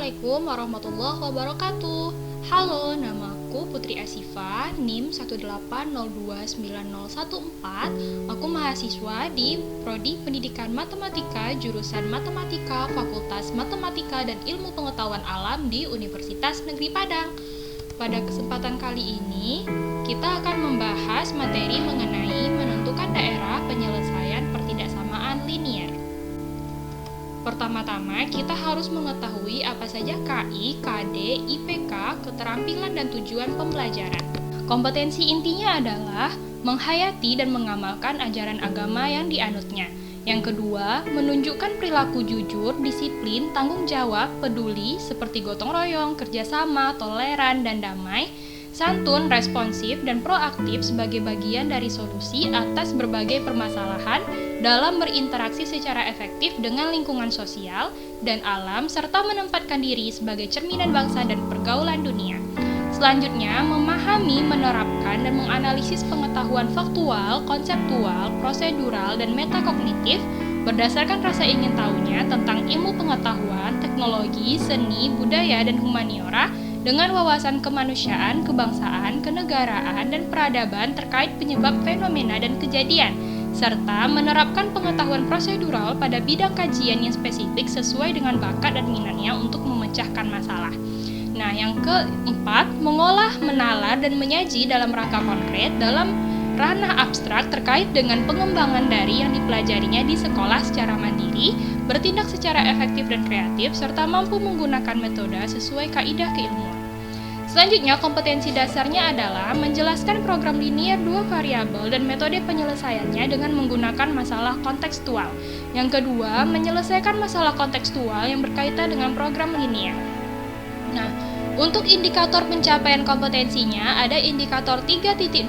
Assalamualaikum warahmatullahi wabarakatuh. Halo, namaku Putri Asifa, NIM 180290114. Aku mahasiswa di Prodi Pendidikan Matematika, jurusan Matematika, Fakultas Matematika dan Ilmu Pengetahuan Alam di Universitas Negeri Padang. Pada kesempatan kali ini, kita akan membahas materi mengenai menentukan daerah penyelesaian pertidaksamaan linier. Pertama-tama, kita harus mengetahui apa saja KI, KD, IPK, keterampilan dan tujuan pembelajaran. Kompetensi intinya adalah menghayati dan mengamalkan ajaran agama yang dianutnya. Yang kedua, menunjukkan perilaku jujur, disiplin, tanggung jawab, peduli, seperti gotong royong, kerjasama, toleran, dan damai, santun, responsif, dan proaktif sebagai bagian dari solusi atas berbagai permasalahan dalam berinteraksi secara efektif dengan lingkungan sosial dan alam, serta menempatkan diri sebagai cerminan bangsa dan pergaulan dunia. Selanjutnya, memahami, menerapkan, dan menganalisis pengetahuan faktual, konseptual, prosedural, dan metakognitif berdasarkan rasa ingin tahunya tentang ilmu pengetahuan, teknologi, seni, budaya, dan humaniora dengan wawasan kemanusiaan, kebangsaan, kenegaraan, dan peradaban terkait penyebab fenomena dan kejadian, serta menerapkan pengetahuan prosedural pada bidang kajian yang spesifik sesuai dengan bakat dan minatnya untuk memecahkan masalah. Nah, yang keempat, mengolah, menalar, dan menyaji dalam rangka konkret dalam ranah abstrak terkait dengan pengembangan dari yang dipelajarinya di sekolah secara mandiri, bertindak secara efektif dan kreatif, serta mampu menggunakan metode sesuai kaidah keilmuan. Selanjutnya, kompetensi dasarnya adalah menjelaskan program linier dua variabel dan metode penyelesaiannya dengan menggunakan masalah kontekstual. Yang kedua, menyelesaikan masalah kontekstual yang berkaitan dengan program linier. Nah, untuk indikator pencapaian kompetensinya ada indikator 3.2.1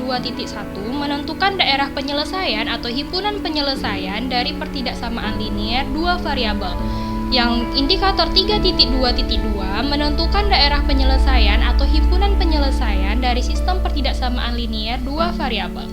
menentukan daerah penyelesaian atau himpunan penyelesaian dari pertidaksamaan linier dua variabel. Yang indikator 3.2.2 menentukan daerah penyelesaian atau himpunan penyelesaian dari sistem pertidaksamaan linier dua variabel.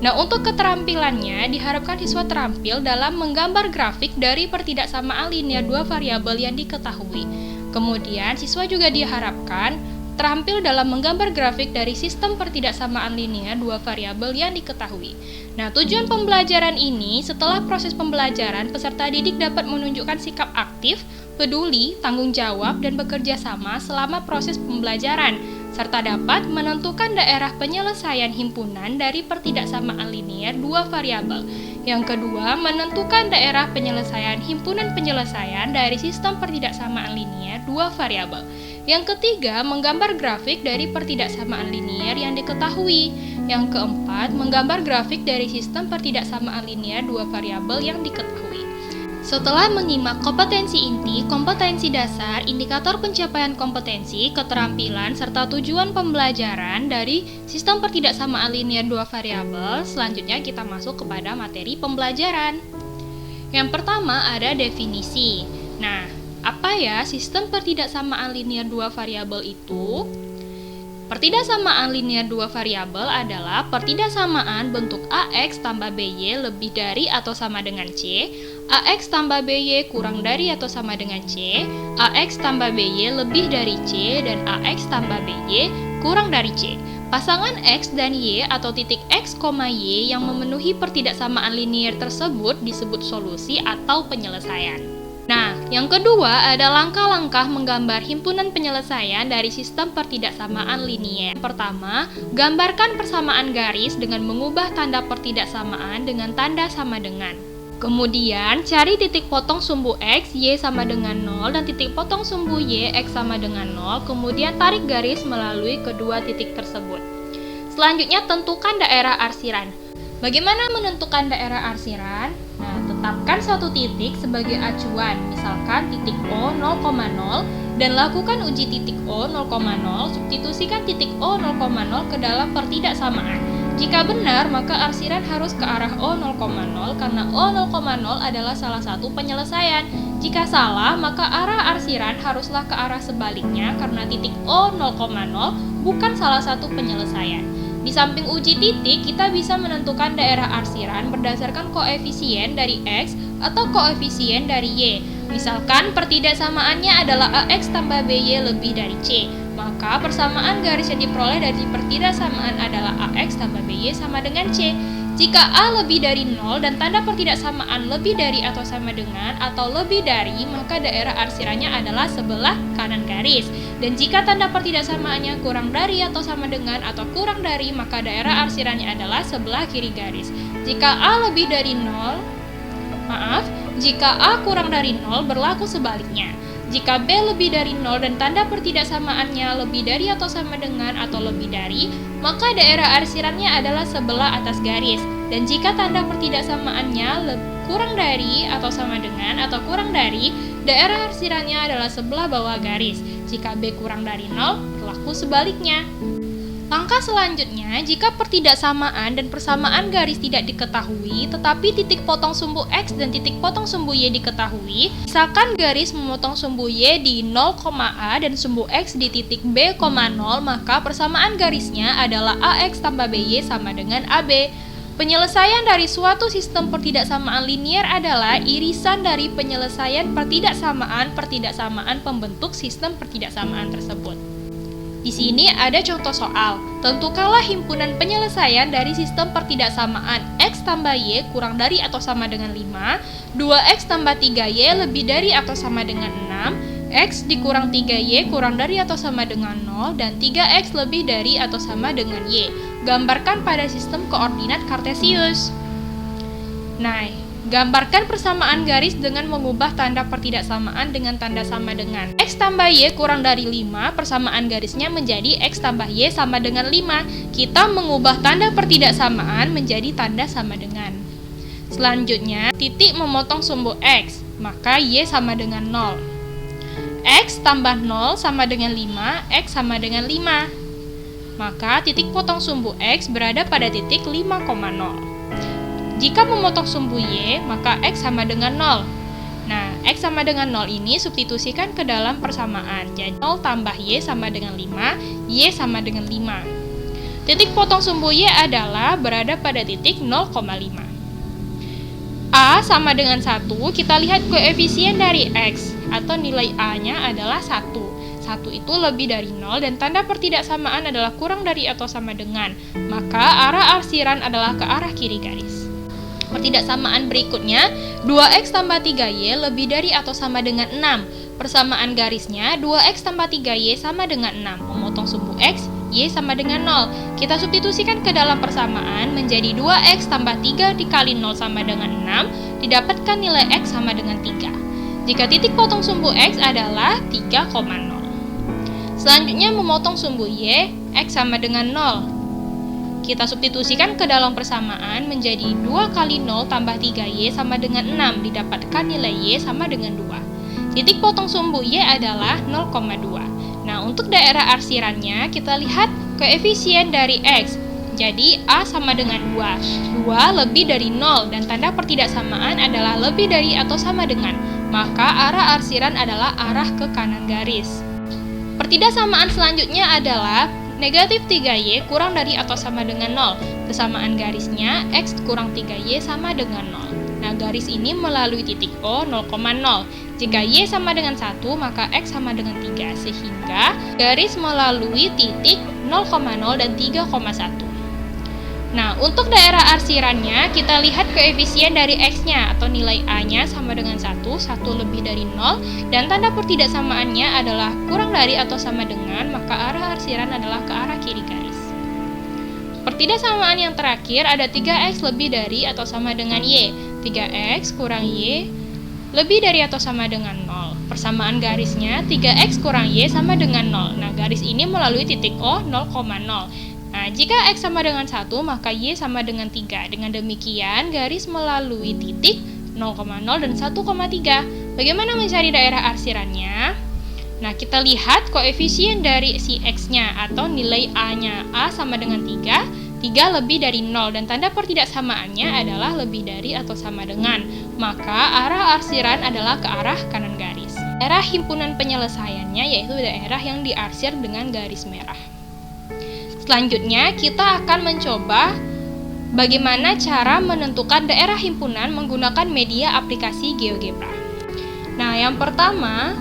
Nah, untuk keterampilannya diharapkan siswa terampil dalam menggambar grafik dari pertidaksamaan linier dua variabel yang diketahui. Kemudian, siswa juga diharapkan terampil dalam menggambar grafik dari sistem pertidaksamaan linier dua variabel yang diketahui. Nah, tujuan pembelajaran ini, setelah proses pembelajaran, peserta didik dapat menunjukkan sikap aktif, peduli, tanggung jawab, dan bekerja sama selama proses pembelajaran, serta dapat menentukan daerah penyelesaian himpunan dari pertidaksamaan linier dua variabel. Yang kedua, menentukan daerah penyelesaian himpunan penyelesaian dari sistem pertidaksamaan linier dua variabel. Yang ketiga, menggambar grafik dari pertidaksamaan linier yang diketahui. Yang keempat, menggambar grafik dari sistem pertidaksamaan linier dua variabel yang diketahui. Setelah menyimak kompetensi inti, kompetensi dasar, indikator pencapaian kompetensi, keterampilan, serta tujuan pembelajaran dari sistem pertidaksamaan linier dua variabel, selanjutnya kita masuk kepada materi pembelajaran. Yang pertama ada definisi. Nah, apa ya sistem pertidaksamaan linier dua variabel itu? Pertidaksamaan linier dua variabel adalah pertidaksamaan bentuk AX tambah BY lebih dari atau sama dengan C, AX tambah BY kurang dari atau sama dengan C, AX tambah BY lebih dari C, dan AX tambah BY kurang dari C. Pasangan X dan Y atau titik X, Y yang memenuhi pertidaksamaan linier tersebut disebut solusi atau penyelesaian. Nah, yang kedua ada langkah-langkah menggambar himpunan penyelesaian dari sistem pertidaksamaan linier. Pertama, gambarkan persamaan garis dengan mengubah tanda pertidaksamaan dengan tanda sama dengan. Kemudian, cari titik potong sumbu X, Y sama dengan 0, dan titik potong sumbu Y, X sama dengan 0, kemudian tarik garis melalui kedua titik tersebut. Selanjutnya, tentukan daerah arsiran. Bagaimana menentukan daerah arsiran? Nah, tetapkan suatu titik sebagai acuan, misalkan titik O 0,0, dan lakukan uji titik O 0,0, substitusikan titik O 0,0 ke dalam pertidaksamaan. Jika benar, maka arsiran harus ke arah O 0,0 karena O 0,0 adalah salah satu penyelesaian. Jika salah, maka arah arsiran haruslah ke arah sebaliknya karena titik O 0,0 bukan salah satu penyelesaian. Di samping uji titik, kita bisa menentukan daerah arsiran berdasarkan koefisien dari X atau koefisien dari Y. Misalkan pertidaksamaannya adalah AX tambah BY lebih dari C, maka persamaan garis yang diperoleh dari pertidaksamaan adalah AX tambah BY sama dengan C. Jika A lebih dari 0 dan tanda pertidaksamaan lebih dari atau sama dengan atau lebih dari, maka daerah arsirannya adalah sebelah kanan garis. Dan jika tanda pertidaksamaannya kurang dari atau sama dengan atau kurang dari, maka daerah arsirannya adalah sebelah kiri garis. Jika A lebih dari 0, jika A kurang dari 0 berlaku sebaliknya. Jika B lebih dari 0 dan tanda pertidaksamaannya lebih dari atau sama dengan atau lebih dari, maka daerah arsirannya adalah sebelah atas garis. Dan jika tanda pertidaksamaannya kurang dari atau sama dengan atau kurang dari, daerah arsirannya adalah sebelah bawah garis. Jika B kurang dari 0, berlaku sebaliknya. Langkah selanjutnya, jika pertidaksamaan dan persamaan garis tidak diketahui, tetapi titik potong sumbu X dan titik potong sumbu Y diketahui, misalkan garis memotong sumbu Y di 0,A dan sumbu X di titik B,0, maka persamaan garisnya adalah AX tambah BY sama dengan AB. Penyelesaian dari suatu sistem pertidaksamaan linier adalah irisan dari penyelesaian pertidaksamaan pembentuk sistem pertidaksamaan tersebut. Di sini ada contoh soal. Tentukanlah himpunan penyelesaian dari sistem pertidaksamaan X tambah Y kurang dari atau sama dengan 5, 2X tambah 3Y lebih dari atau sama dengan 6, X dikurang 3Y kurang dari atau sama dengan 0, dan 3X lebih dari atau sama dengan Y. Gambarkan pada sistem koordinat kartesius. Nah, gambarkan persamaan garis dengan mengubah tanda pertidaksamaan dengan tanda sama dengan. X tambah Y kurang dari 5, persamaan garisnya menjadi X tambah Y sama dengan 5. Kita mengubah tanda pertidaksamaan menjadi tanda sama dengan. Selanjutnya, titik memotong sumbu X, maka Y sama dengan 0. X tambah 0 sama dengan 5, X sama dengan 5. Maka titik potong sumbu X berada pada titik 5,0. Jika memotong sumbu Y, maka X sama dengan 0. Nah, X sama dengan 0 ini substitusikan ke dalam persamaan. Jadi 0 tambah Y sama dengan 5, Y sama dengan 5. Titik potong sumbu Y adalah berada pada titik 0,5. A sama dengan 1, kita lihat koefisien dari X, atau nilai A-nya adalah 1. 1 itu lebih dari 0 dan tanda pertidaksamaan adalah kurang dari atau sama dengan, maka arah arsiran adalah ke arah kiri garis. Pertidaksamaan berikutnya, 2X tambah 3Y lebih dari atau sama dengan 6. Persamaan garisnya 2X tambah 3Y sama dengan 6. Memotong sumbu X, Y sama dengan 0. Kita substitusikan ke dalam persamaan menjadi 2X tambah 3 dikali 0 sama dengan 6, didapatkan nilai X sama dengan 3. Jika titik potong sumbu X adalah 3,0. Selanjutnya memotong sumbu Y, X sama dengan 0. Kita substitusikan ke dalam persamaan menjadi 2 kali 0 tambah 3Y sama dengan 6, didapatkan nilai Y sama dengan 2. Titik potong sumbu Y adalah 0,2. Nah, untuk daerah arsirannya, kita lihat koefisien dari X. Jadi, A sama dengan 2. 2 lebih dari 0, dan tanda pertidaksamaan adalah lebih dari atau sama dengan. Maka, arah arsiran adalah arah ke kanan garis. Pertidaksamaan selanjutnya adalah negatif 3Y kurang dari atau sama dengan 0. Persamaan garisnya X kurang 3Y sama dengan 0. Nah, garis ini melalui titik O 0,0. Jika Y sama dengan 1, maka X sama dengan 3. Sehingga garis melalui titik 0,0 dan 3,1. Nah, untuk daerah arsirannya, kita lihat koefisien dari X-nya atau nilai A-nya sama dengan 1, 1 lebih dari 0, dan tanda pertidaksamaannya adalah kurang dari atau sama dengan, maka arah arsiran adalah ke arah kiri garis. Pertidaksamaan yang terakhir ada 3X lebih dari atau sama dengan Y. 3X kurang Y lebih dari atau sama dengan 0. Persamaan garisnya 3X kurang Y sama dengan 0. Nah, garis ini melalui titik O 0,0. Nah, jika X sama dengan 1, maka Y sama dengan 3. Dengan demikian, garis melalui titik 0,0 dan 1,3. Bagaimana mencari daerah arsirannya? Nah, kita lihat koefisien dari si X-nya atau nilai A-nya. A sama dengan 3, 3 lebih dari 0, dan tanda pertidaksamaannya adalah lebih dari atau sama dengan. Maka, arah arsiran adalah ke arah kanan garis. Daerah himpunan penyelesaiannya yaitu daerah yang diarsir dengan garis merah. Selanjutnya, kita akan mencoba bagaimana cara menentukan daerah himpunan menggunakan media aplikasi GeoGebra. Nah, yang pertama,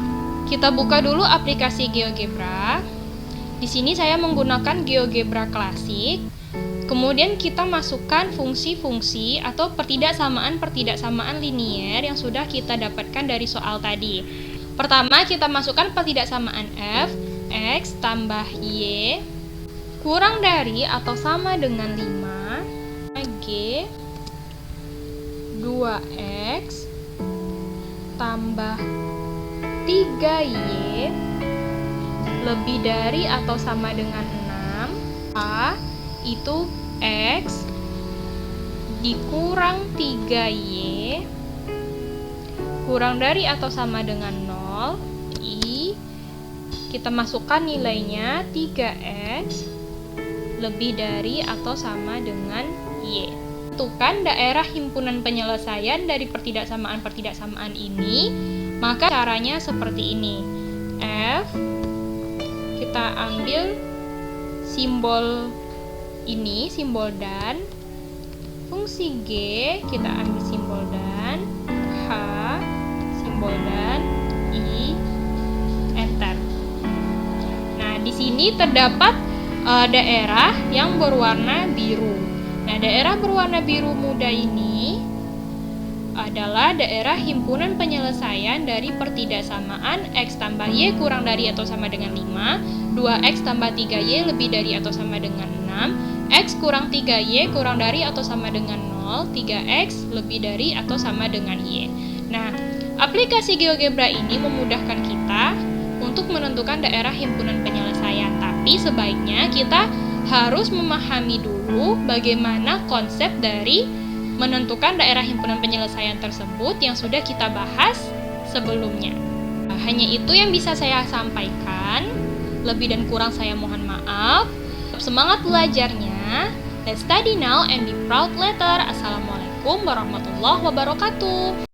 kita buka dulu aplikasi GeoGebra. Di sini saya menggunakan GeoGebra Classic. Kemudian kita masukkan fungsi-fungsi atau pertidaksamaan linier yang sudah kita dapatkan dari soal tadi. Pertama, kita masukkan pertidaksamaan f, x tambah y kurang dari atau sama dengan 5, g 2x tambah 3y lebih dari atau sama dengan 6, a itu x dikurang 3y kurang dari atau sama dengan 0, i kita masukkan nilainya 3x lebih dari atau sama dengan y. Tentukan daerah himpunan penyelesaian dari pertidaksamaan ini, maka caranya seperti ini. F kita ambil simbol ini, simbol dan. Fungsi G kita ambil simbol dan. H simbol dan. I enter. Nah, di sini terdapat daerah yang berwarna biru. Nah, daerah berwarna biru muda ini adalah daerah himpunan penyelesaian dari pertidaksamaan x tambah y kurang dari atau sama dengan 5, 2x tambah 3y lebih dari atau sama dengan 6, x kurang 3y kurang dari atau sama dengan 0, 3x lebih dari atau sama dengan y. Nah, aplikasi GeoGebra ini memudahkan kita untuk menentukan daerah himpunan penyelesaian. Tapi sebaiknya kita harus memahami dulu bagaimana konsep dari menentukan daerah himpunan penyelesaian tersebut yang sudah kita bahas sebelumnya. Nah, hanya itu yang bisa saya sampaikan. Lebih dan kurang saya mohon maaf. Semangat belajarnya. Let's study now and be proud later. Assalamualaikum warahmatullahi wabarakatuh.